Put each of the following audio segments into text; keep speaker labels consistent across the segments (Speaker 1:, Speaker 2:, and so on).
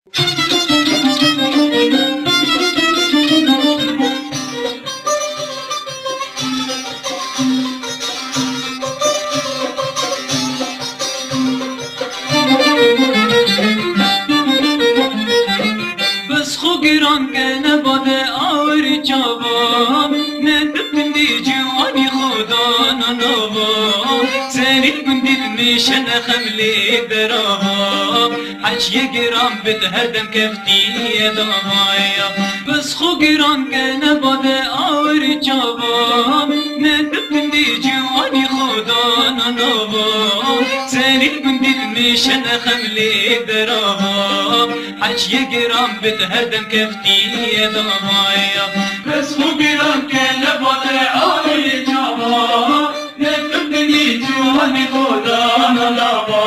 Speaker 1: بس خو گران که نباده آوری چابا ندبندی جوانی خدا ننابا سری بندید میشن خملی دراها حج یه گران بتهدم کفتی دامایا بس خو گران که نباده آوری چابا ندبندی جوانی خدا ننابا سری بندید میشن خملی دراها حج یه گران بتهدم کفتی دامایا بس خو گران که نباده آوری چابا ندبندی جوانی خدا ننابا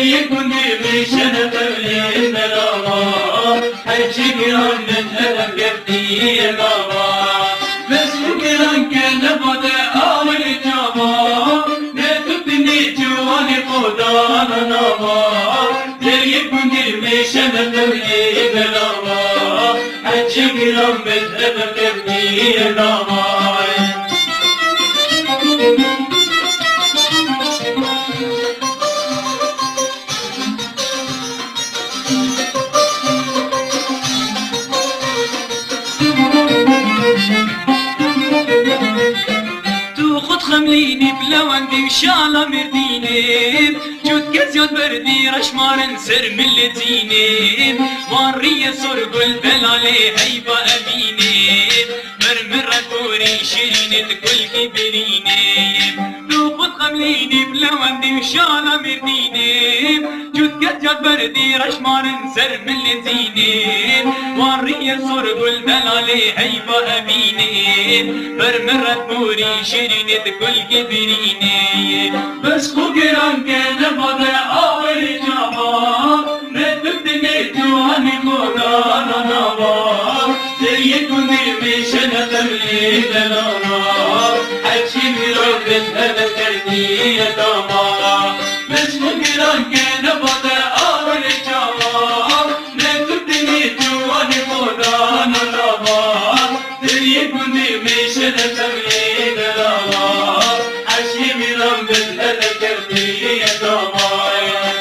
Speaker 1: يكوني مشان قبلي ملاما حجي قران من هلم قبلي ملاما بس قران كان بدا أول جابا نتبني جواني قدام ناما يكوني مشان قبلي ملاما حجي قران من هلم قبلي ملاما خمليني بلوندي وشالا مرديني جود كزياد بردي رشمارن سر من لتيني وارية سرق البلالي هيبة أميني مرمرة كوري شيرين كل كبريني دوخد خمليني بلوندي وشالا مرديني جود كزياد بردي رشمارن سر من لتيني وارية سرق البلالي هيبة أميني مرمرة كوري شيرين كل كبريني بس خو گران که نباده آوری جابا ندبدنی جوانی خدا ننابا دریه کندی میشن قبلی دلانا حجی میرو بزهد کردی داما بس خو گران که نباده آوری جابا ندبدنی جوانی خدا ننابا دریه کندی میشن قبلی دلانا رم بالهدف كربي يا دمايا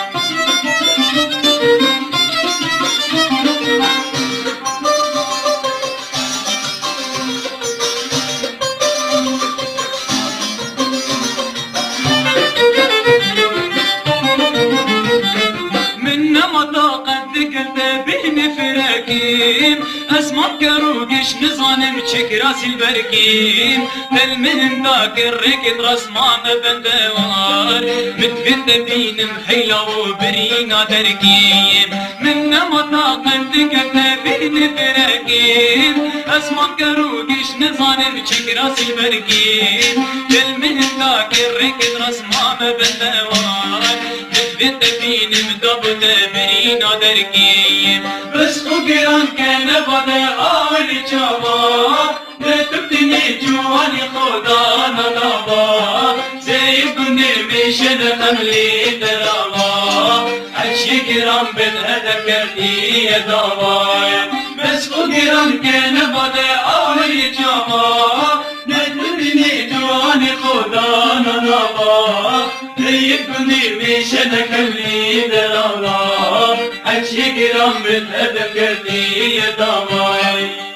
Speaker 1: من مطاقة ذكرت بين فراكيم اسمك كروقش نظانم شكراس البركيم تلمن ذاكر ركض رسمان بندوار متفت بين محيلة وبرينا تركيم من مطاقة ذكرت بين فراكيم اسمك كروقش نظانم شكراس البركيم تلمن ذاكر ركض رسمان بندوار متفت بين مدبت برينا تركيم بس خو گران كان بدا آول جابا نتبتني جواني خدا ننابا زي بني ميشن قملي دراما عشي گران بالهدف كردي داما بس خو گران كان بدا آول جابا نتبتني جواني خدا ننابا زي بني ميشن قملي دراما عشي گران بالهدف كردي داما